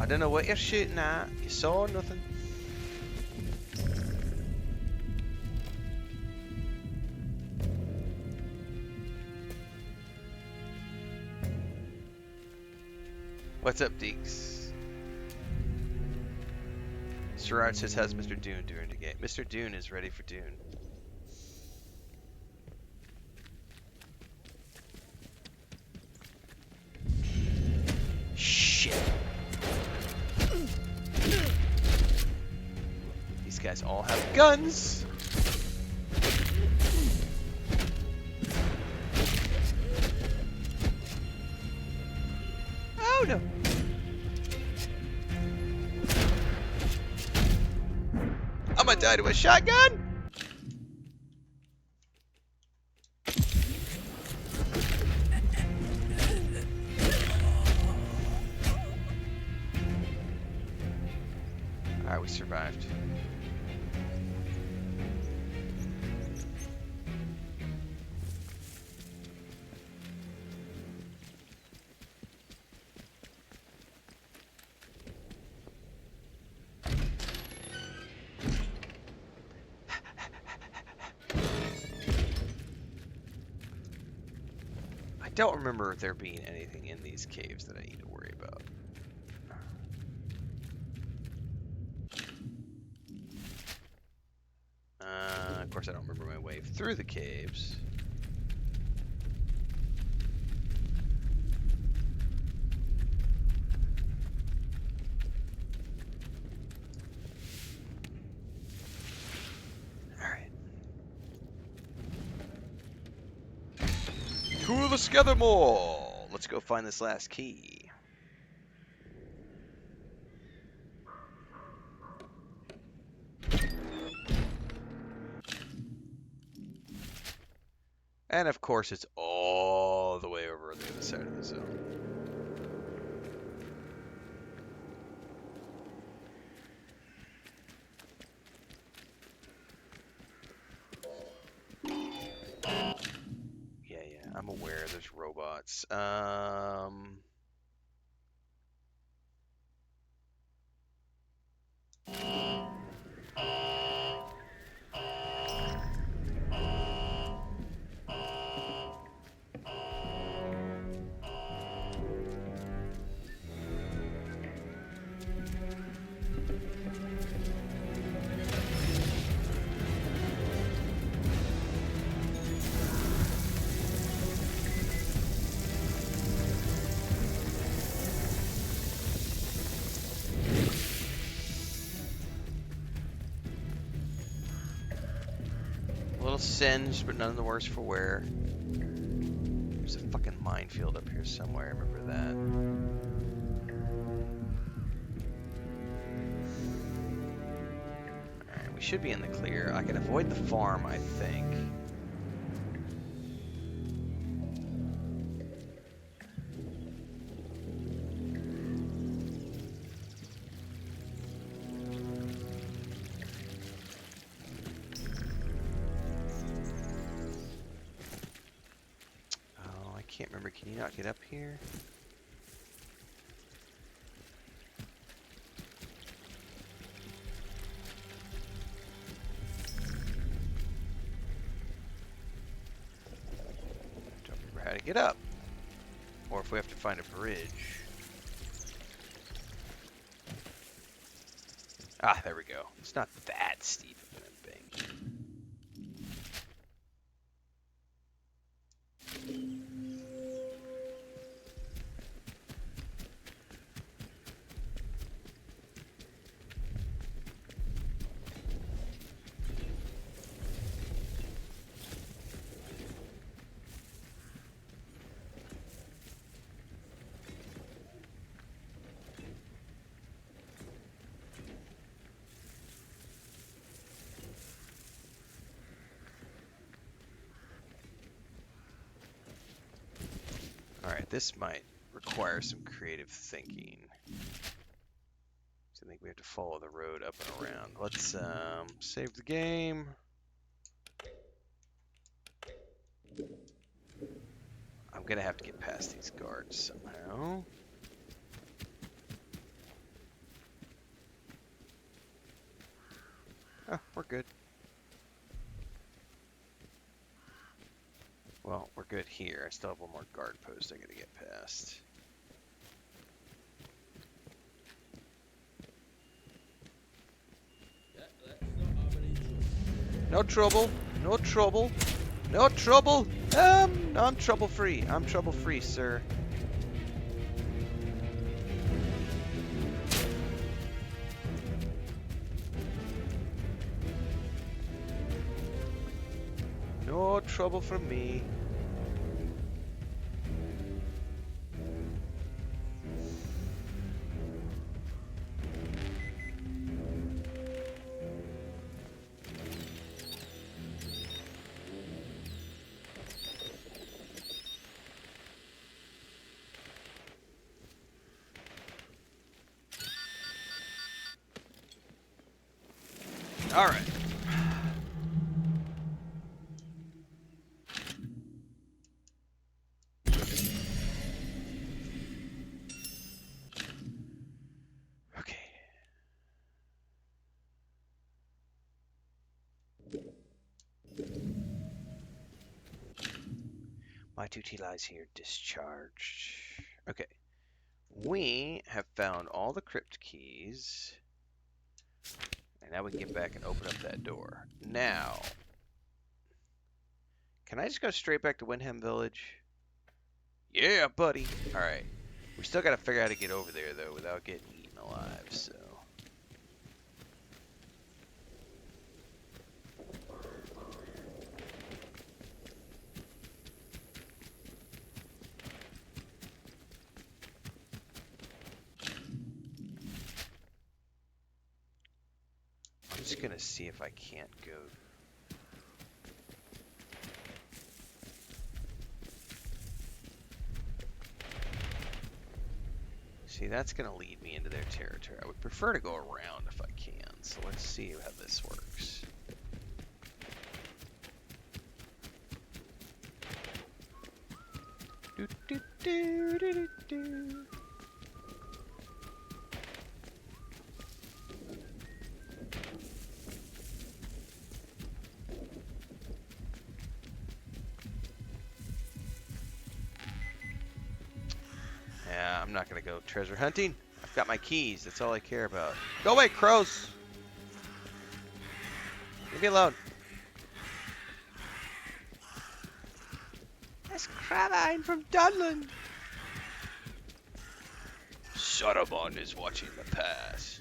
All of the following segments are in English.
I don't know what you're shooting at. You saw nothing. What's up, Deeks? Sherrod says, how's Mr. Dune doing today? Mr. Dune is ready for Dune. Shit. These guys all have guns. Oh no. I'm gonna die to a shotgun. Alright, we survived. I don't remember there being anything in these caves that I need to worry about. Of course, I don't remember my way through the caves. Alright. To the Scathermore! Let's go find this last key. And of course, it's all the way over on the other side of the zone. Yeah, I'm aware there's robots. A little singed, but none the worse for wear. There's a fucking minefield up here somewhere, I remember that. Alright, we should be in the clear. I can avoid the farm, I think. Can't remember, can you not get up here? Don't remember how to get up. Or if we have to find a bridge. Ah, there we go. It's not that steep of an embankment. Alright, this might require some creative thinking. So I think we have to follow the road up and around. Let's save the game. I'm gonna have to get past these guards somehow. Oh, we're good. Well, we're good here. I still have one more guard post I gotta get past. No trouble. No trouble. No trouble. I'm trouble free. I'm trouble free, sir. No trouble for me. All right. Okay. My duty lies here, discharged. Okay. We have found all the crypt keys. And now we can get back and open up that door. Now, can I just go straight back to Windham Village? Yeah, buddy. All right. We still got to figure out how to get over there, though, without getting eaten alive, so... I'm just gonna see if I can't go. See, that's gonna lead me into their territory. I would prefer to go around if I can, so let's see how this works. Do, do, do, do, do, do. Yeah, I'm not gonna go treasure hunting. I've got my keys. That's all I care about. Go away, crows! Leave me alone. That's Crabine from Dunland. Sotomon is watching the pass.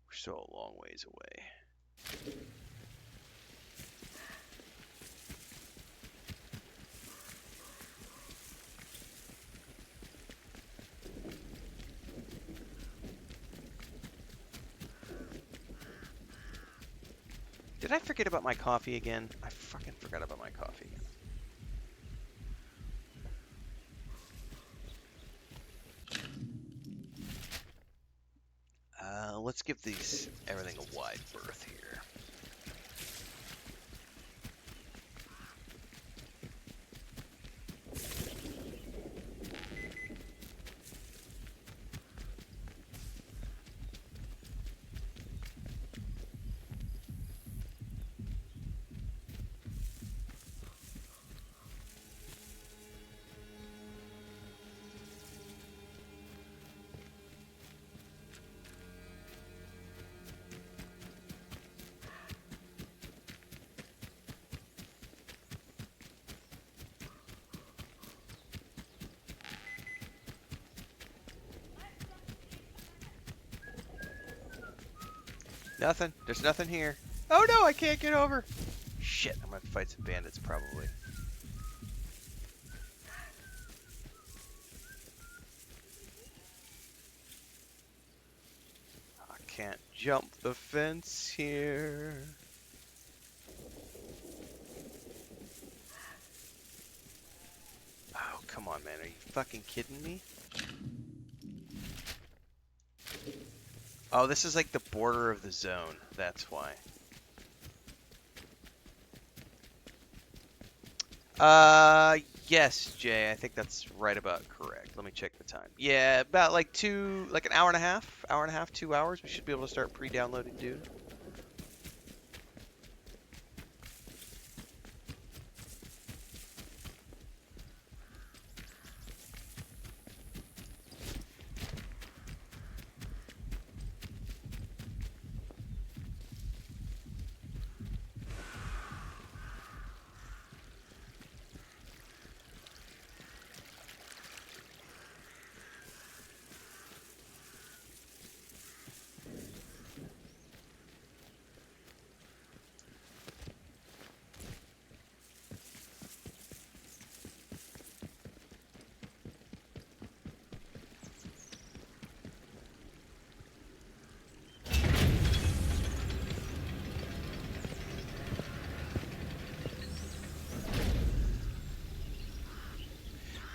We're still a long ways away. Did I forget about my coffee again? I fucking forgot about my coffee again. Let's give everything a wide berth here. Nothing. There's nothing here. Oh no, I can't get over. Shit, I'm gonna have to fight some bandits probably. I can't jump the fence here. Oh, come on, man. Are you fucking kidding me? Oh, this is like the border of the zone. That's why. Yes, Jay, I think that's right about correct. Let me check the time. Yeah, about like an hour and a half, 2 hours. We should be able to start pre-downloading Dune.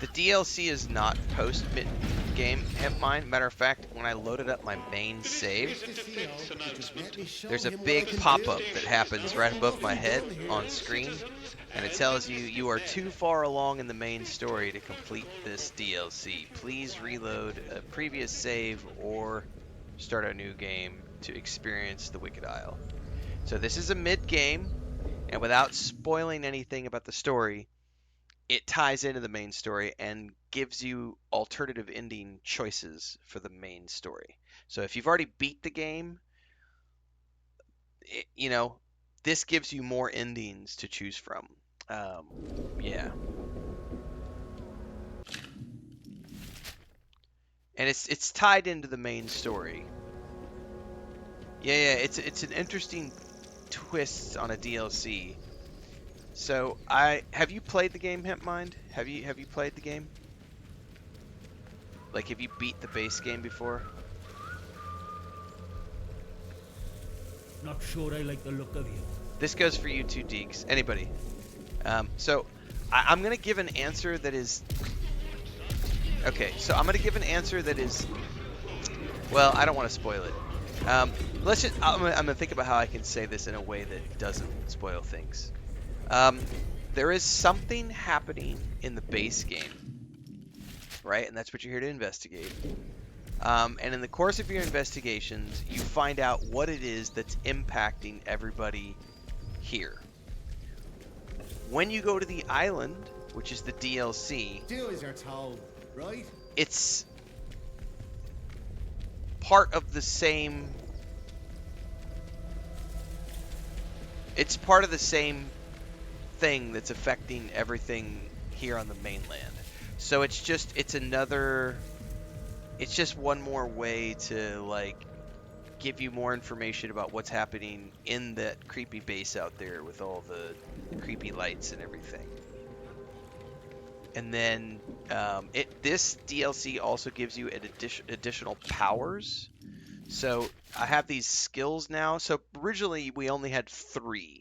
The DLC is not post mid game mine. Matter of fact, when I loaded up my main save, there's a big pop-up that happens right above my head on screen, and it tells you you are too far along in the main story to complete this DLC. Please reload a previous save or start a new game to experience the Wicked Isle. So this is a mid-game, and without spoiling anything about the story, it ties into the main story and gives you alternative ending choices for the main story. So if you've already beat the game, you know, this gives you more endings to choose from. Um, yeah, and it's tied into the main story. Yeah, it's an interesting twist on a DLC. So I have you played the game, Hempmind? Have you played the game? Like, have you beat the base game before? Not sure I like the look of you. This goes for you too, Deeks. Anybody. So I'm gonna give an answer that is okay. So I'm gonna give an answer that is well. I don't want to spoil it. Let's just. I'm gonna think about how I can say this in a way that doesn't spoil things. Um, there is something happening in the base game, right? And that's what you're here to investigate. And in the course of your investigations, you find out what it is that's impacting everybody here. When you go to the island, which is the DLC, Do as you're told, right? it's part of the same. It's part of the same thing that's affecting everything here on the mainland. So it's just one more way to like give you more information about what's happening in that creepy base out there with all the creepy lights and everything. And then this DLC also gives you additional powers. So I have these skills now. So originally we only had 3.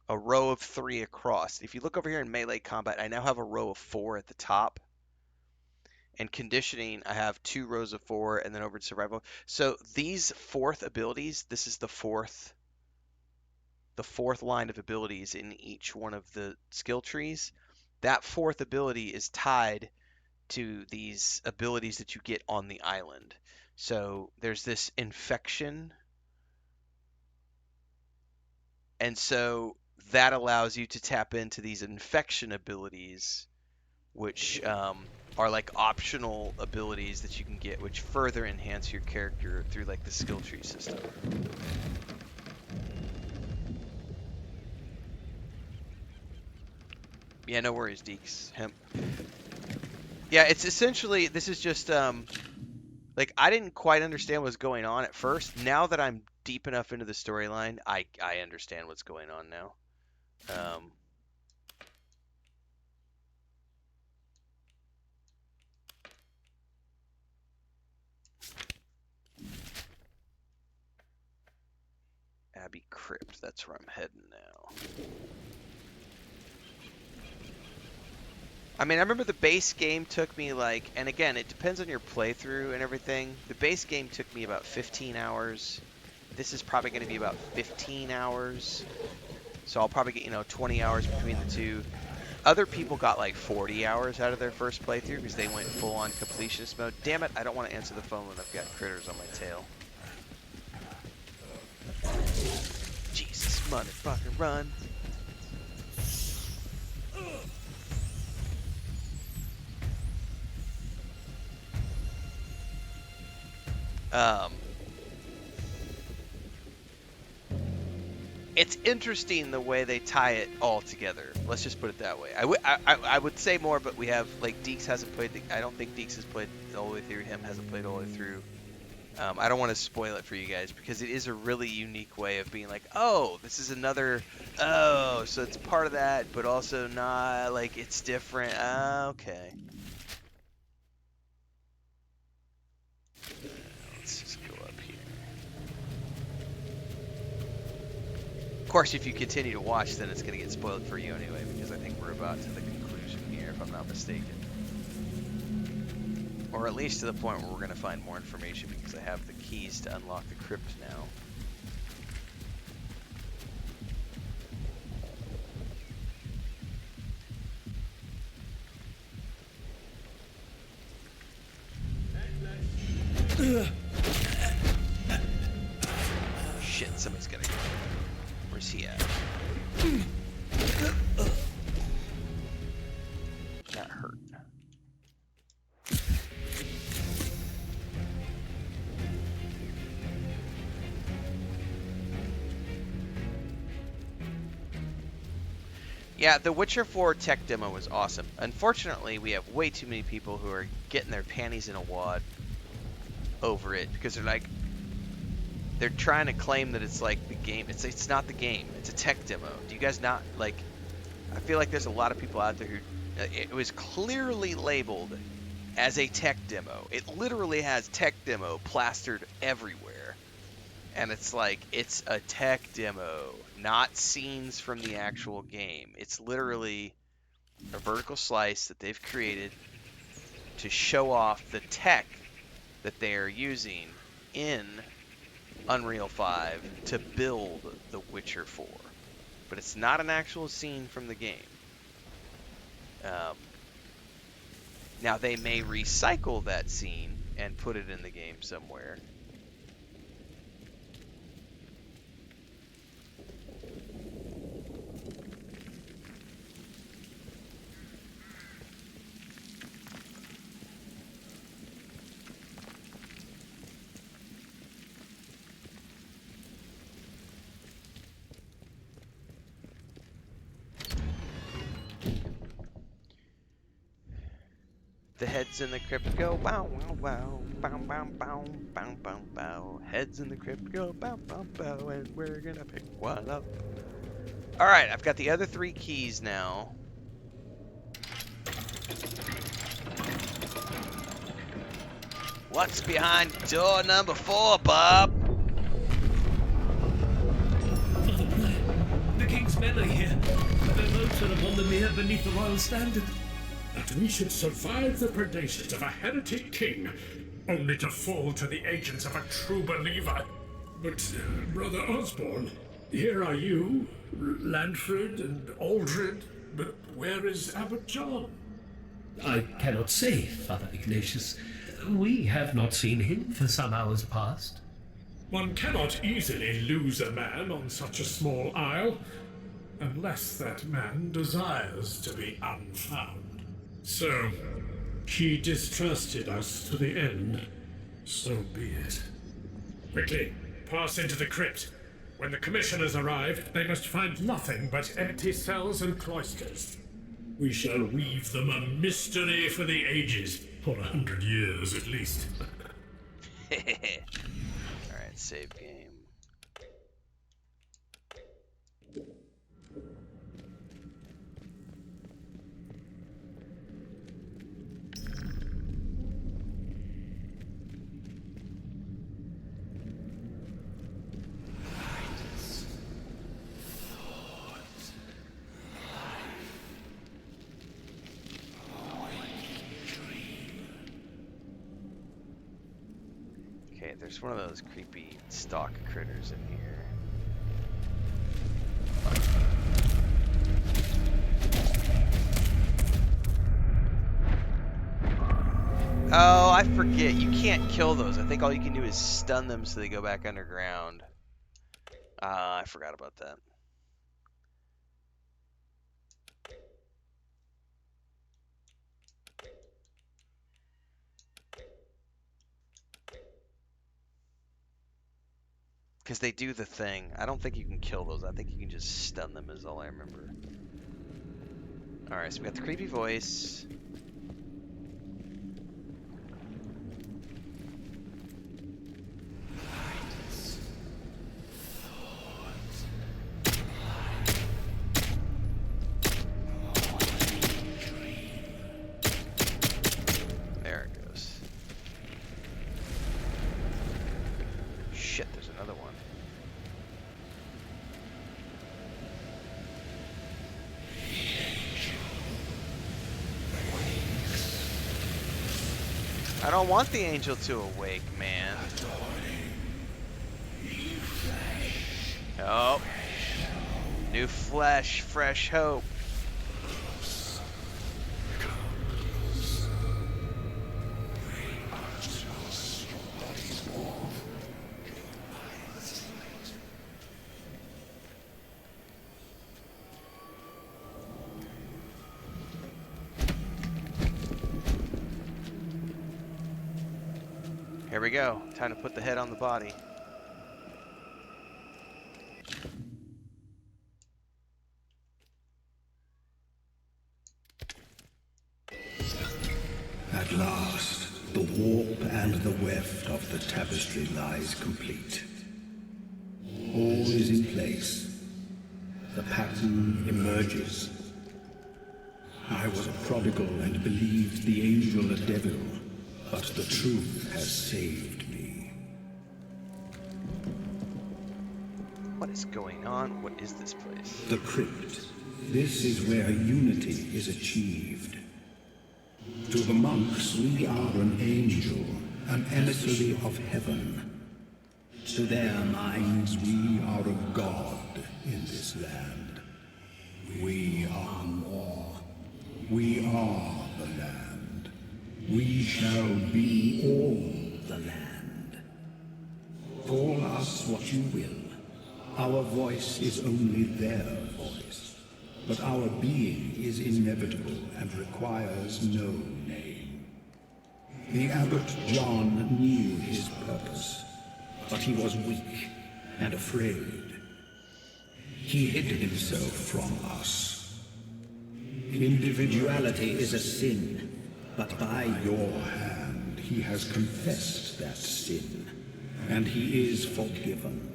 A row of 3 across. If you look over here in melee combat, I now have a row of 4 at the top. And conditioning, I have 2 rows of 4, and then over to survival. So these 4th abilities, this is the fourth line of abilities in each one of the skill trees. That 4th ability is tied to these abilities that you get on the island. So there's this infection, and so that allows you to tap into these infection abilities, which are like optional abilities that you can get, which further enhance your character through like the skill tree system. Yeah, no worries, Deeks. Hemp. Yeah, it's essentially, this is just like I didn't quite understand what's going on at first. Now that I'm deep enough into the storyline, I understand what's going on now. Abbey Crypt, that's where I'm heading now. I mean, I remember the base game took me like, and again, it depends on your playthrough and everything. The base game took me about 15 hours. This is probably going to be about 15 hours. So I'll probably get, 20 hours between the two. other people got like 40 hours out of their first playthrough because they went full on completionist mode. Damn it, I don't want to answer the phone when I've got critters on my tail. Jesus, motherfucker, run. It's interesting the way they tie it all together. Let's just put it that way. I would say more, but we have, like, Deeks hasn't played, I don't think Deeks has played all the way through, him hasn't played all the way through. I don't want to spoil it for you guys, because it is a really unique way of being like, oh, this is another, oh, so it's part of that, but also not, like, it's different. Okay. Let's just go up here. Of course, if you continue to watch, then it's going to get spoiled for you anyway, because I think we're about to the conclusion here, if I'm not mistaken. Or at least to the point where we're going to find more information, because I have the keys to unlock the crypt now. Shit, somebody's gonna go. Where's he at? That hurt. Yeah, the Witcher 4 tech demo was awesome. Unfortunately, we have way too many people who are getting their panties in a wad over it, because they're trying to claim that it's like the game. It's not the game. It's a tech demo. Do you guys not, like, I feel like there's a lot of people out there who, it was clearly labeled as a tech demo. It literally has tech demo plastered everywhere. And it's like, it's a tech demo, not scenes from the actual game. It's literally a vertical slice that they've created to show off the tech that they are using in Unreal 5 to build The Witcher 4. But it's not an actual scene from the game. Now, they may recycle that scene and put it in the game somewhere. The heads in the crypt go bow wow wow, bow bow bow, bow bow bow. Heads in the crypt go bow bow bow, and we're gonna pick one up. Alright, I've got the other 3 keys now. What's behind door number 4, Bob? The king's men are here. Their votes are upon the mere beneath the royal standard. That we should survive the predations of a heretic king, only to fall to the agents of a true believer. But, Brother Osborne, here are you, Lanford and Aldred, but where is Abbot John? I cannot say, Father Ignatius. We have not seen him for some hours past. One cannot easily lose a man on such a small isle, unless that man desires to be unfound. So, he distrusted us to the end. So be it. Quickly, pass into the crypt. When the commissioners arrive, they must find nothing but empty cells and cloisters. We shall weave them a mystery for the ages, for 100 years at least. Alright, save game. Okay, there's one of those creepy stalk critters in here. Oh, I forget. You can't kill those. I think all you can do is stun them so they go back underground. I forgot about that. Because they do the thing. I don't think you can kill those. I think you can just stun them is all I remember. Alright, so we got the creepy voice. There it goes. Shit, there's another one. I don't want the angel to awake, man. Oh. New flesh, fresh hope. Here we go. Time to put the head on the body. At last, the warp and the weft of the tapestry lies complete. All is in place. The pattern emerges. I was a prodigal and believed the angel a devil, but the truth has saved me. What is going on? What is this place? The crypt. This is where unity is achieved. To the monks, we are an angel, an emissary of heaven. To their minds, we are a god in this land. We are more. We are the land. We shall be all the land. Call us what you will. Our voice is only their voice. But our being is inevitable and requires no name. The Abbot John knew his purpose, but he was weak and afraid. He hid himself from us. Individuality is a sin, but by your hand he has confessed that sin, and he is forgiven.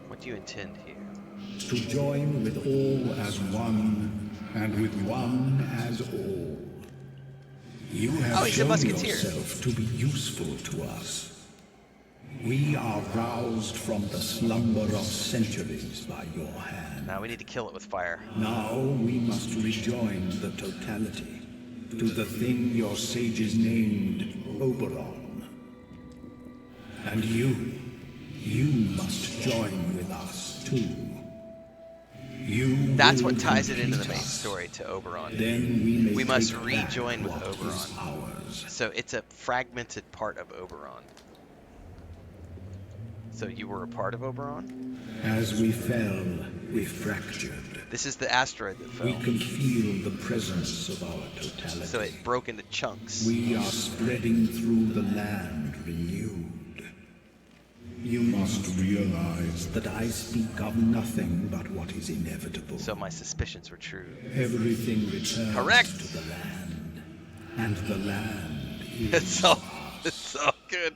What do you intend here? To join with all as one, and with one as all. You have he's a shown musketeer. yourself to be useful to us. We are roused from the slumber of centuries by your hand. Now we need to kill it with fire. Now we must rejoin the totality, to the thing your sages named Oberon. And you must join with us too. That's what ties it into the main story to Oberon. Then We must take rejoin back with what Oberon. is ours. So it's a fragmented part of Oberon. So you were a part of Oberon? As we fell, we fractured. This is the asteroid that fell. We can feel the presence of our totality. So it broke into chunks. We are spreading through the land renewed. You must realize that I speak of nothing but what is inevitable. So my suspicions were true. Everything returns Correct. to the land, and the land is It's all good.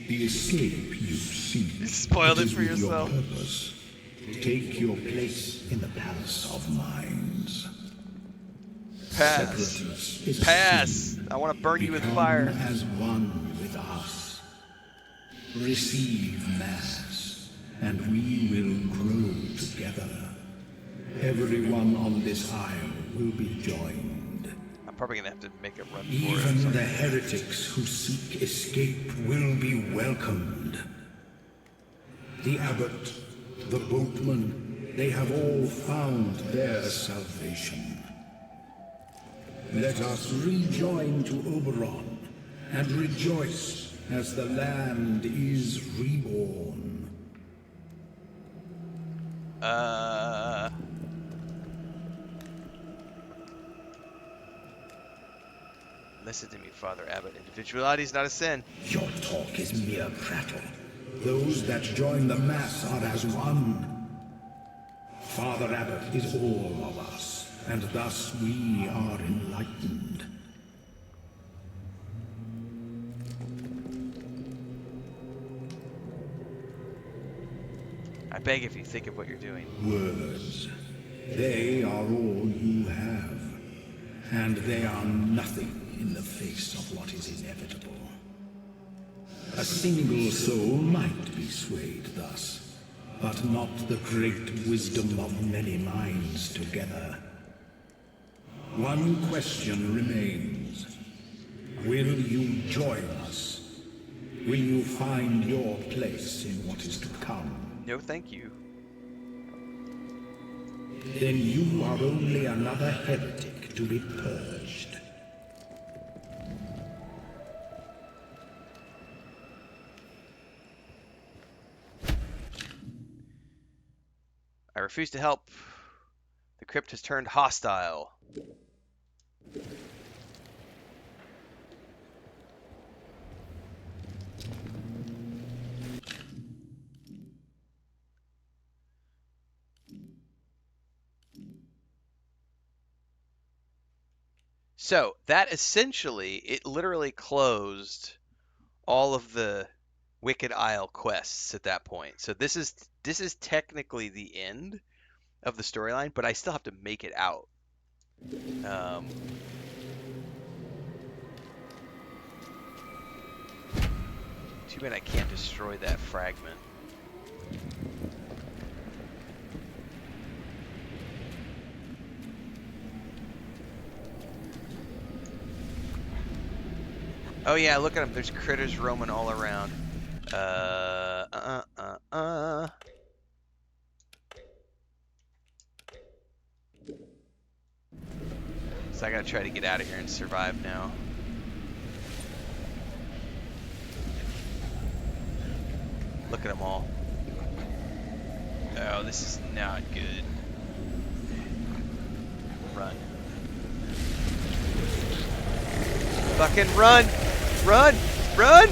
the escape you seek. You spoiled it is for with yourself. Your purpose. Take your place in the palace of minds. Pass. Separateness is a Pass. sin. I want to burn you with Become fire. as one with us. Receive mass, and we will grow together. Everyone on this isle will be joined. I'm probably going to have to make a run for it. or Even something. the heretics who seek escape will be welcomed. The abbot, the boatman, they have all found their salvation. Let us rejoin to Oberon and rejoice as the land is reborn. Listen to me, Father Abbot. Individuality is not a sin. Your talk is mere prattle. Those that join the mass are as one. Father Abbot is all of us, and thus we are enlightened. I beg if you think of what you're doing. Words. They are all you have, and they are nothing in the face of what is inevitable. A single soul might be swayed thus, but not the great wisdom of many minds together. One question remains. Will you join us? Will you find your place in what is to come? No, thank you. Then you are only another heretic to be purged. I refuse to help. The crypt has turned hostile. So that essentially, it literally closed all of the Wicked Isle quests at that point. So this is technically the end of the storyline, but I still have to make it out. Too bad I can't destroy that fragment. Oh yeah, look at them. There's critters roaming all around. So I gotta try to get out of here and survive now. Look at them all. Oh, this is not good. Run. Fucking run! Run! Run!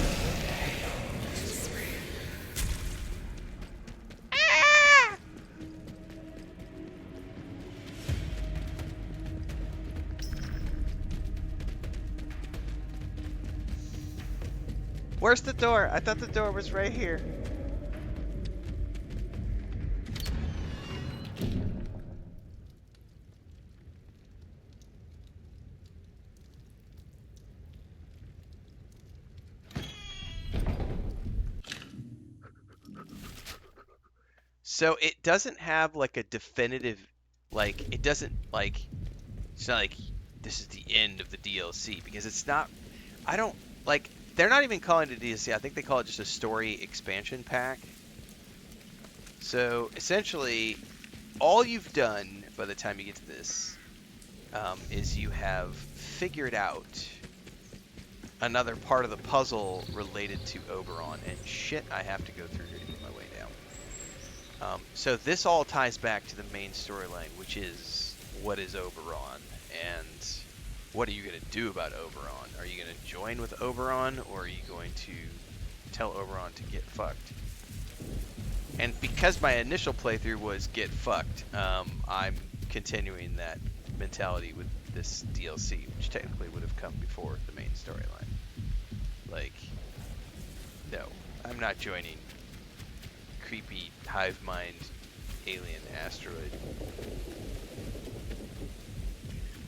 Ah! Where's the door? I thought the door was right here. So it doesn't have like a definitive, like, it doesn't like, it's not like this is the end of the DLC, because it's not, I don't, like, they're not even calling it a DLC. I think they call it just a story expansion pack. So essentially, all you've done by the time you get to this is you have figured out another part of the puzzle related to Oberon. And shit, I have to go through here to get my way down. So this all ties back to the main storyline, which is what is Oberon, and what are you going to do about Oberon? Are you going to join with Oberon, or are you going to tell Oberon to get fucked? And because my initial playthrough was get fucked, I'm continuing that mentality with this DLC, which technically would have come before the main storyline. Like, no, I'm not joining creepy hive mind alien asteroid.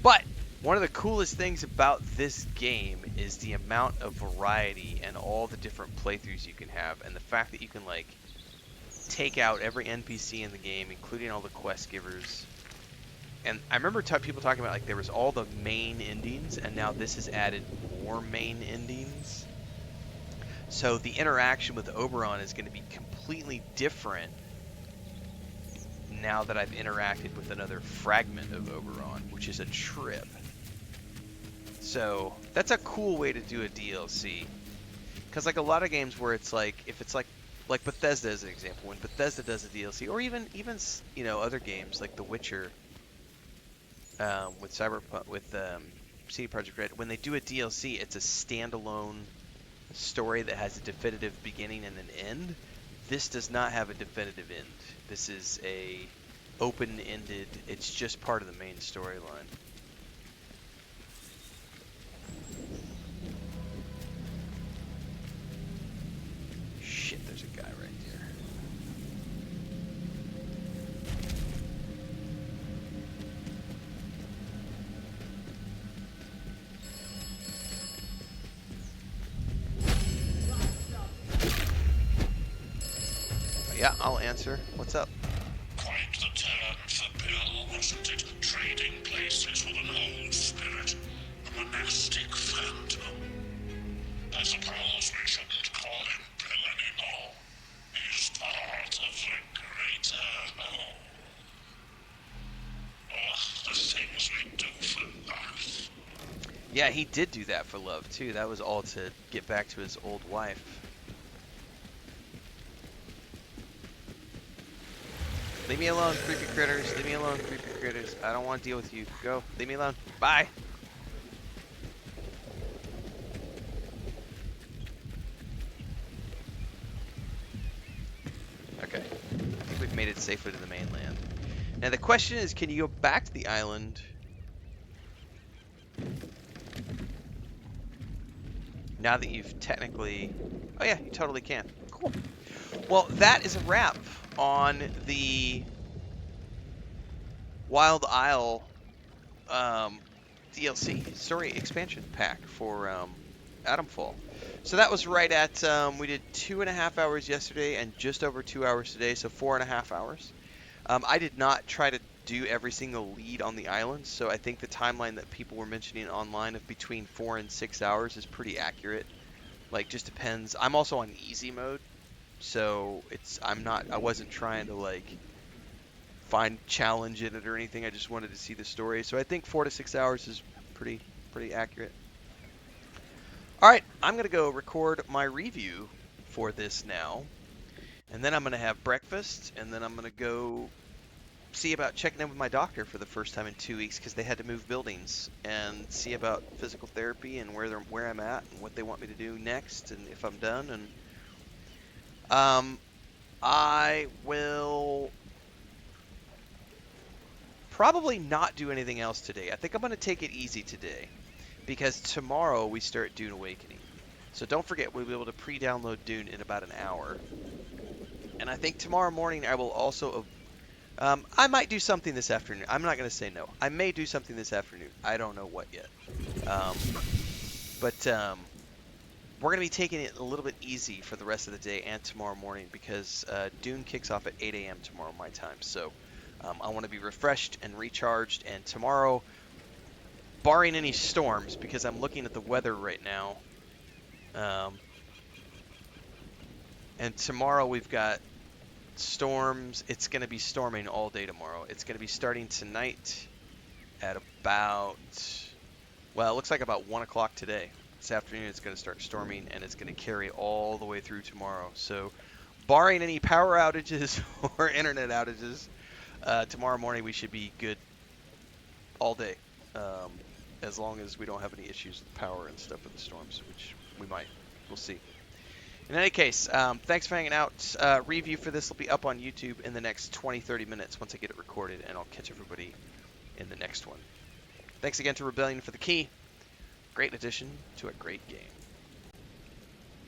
But one of the coolest things about this game is the amount of variety and all the different playthroughs you can have, and the fact that you can like take out every NPC in the game, including all the quest givers. And I remember people talking about like there was all the main endings, and now this has added more main endings. So the interaction with Oberon is going to be completely different now that I've interacted with another fragment of Oberon, which is a trip. So that's a cool way to do a DLC. Because like a lot of games where it's like, if it's like Bethesda as an example, when Bethesda does a DLC, or even you know, other games like The Witcher, with Cyberpunk, with CD Projekt Red, when they do a DLC, it's a standalone story that has a definitive beginning and an end. This does not have a definitive end. This is a open-ended. It's just part of the main storyline. Shit, there's a guy right there. Yeah, I'll answer. What's up? Quite the turn for Bill, wasn't it? Trading places with an old spirit, a monastic phantom. I suppose we shouldn't call him Bill anymore. He's part of the greater whole. The things we do for life. Yeah, he did do that for love, too. That was all to get back to his old wife. Leave me alone, creepy critters. Leave me alone, creepy critters. I don't want to deal with you. Go. Leave me alone. Bye. Okay. I think we've made it safely to the mainland. Now the question is, can you go back to the island? Now that you've technically... Oh yeah, you totally can. Cool. Well, that is a wrap on the Wild Isle DLC story expansion pack for Atomfall. So that was right at, we did 2.5 hours yesterday and just over 2 hours today, so 4.5 hours. I did not try to do every single lead on the island, so I think the timeline that people were mentioning online of between 4 and 6 hours is pretty accurate. Like, just depends. I'm also on easy mode, so I wasn't trying to like find challenge in it or anything. I just wanted to see the story. So I think 4 to 6 hours is pretty accurate. All right, I'm gonna go record my review for this now, and then I'm gonna have breakfast, and then I'm gonna go see about checking in with my doctor for the first time in 2 weeks because they had to move buildings, and see about physical therapy and where I'm at and what they want me to do next, and if I'm done. And I will probably not do anything else today. I think I'm going to take it easy today because tomorrow we start Dune Awakening. So don't forget, we'll be able to pre-download Dune in about an hour. And I think tomorrow morning I will also... I might do something this afternoon. I'm not going to say no. I may do something this afternoon. I don't know what yet. But we're going to be taking it a little bit easy for the rest of the day and tomorrow morning because Dune kicks off at 8 a.m. tomorrow my time. So I want to be refreshed and recharged. And tomorrow, barring any storms, because I'm looking at the weather right now, and tomorrow we've got storms. It's going to be storming all day tomorrow. It's going to be starting tonight at about, well, it looks like about 1 o'clock today. This afternoon it's going to start storming, and it's going to carry all the way through tomorrow. So barring any power outages or internet outages, tomorrow morning we should be good all day, as long as we don't have any issues with power and stuff with the storms, which we might. We'll see. In any case, thanks for hanging out. Review for this will be up on YouTube in the next 20-30 minutes once I get it recorded, and I'll catch everybody in the next one. Thanks again to Rebellion for the key. Great addition to a great game.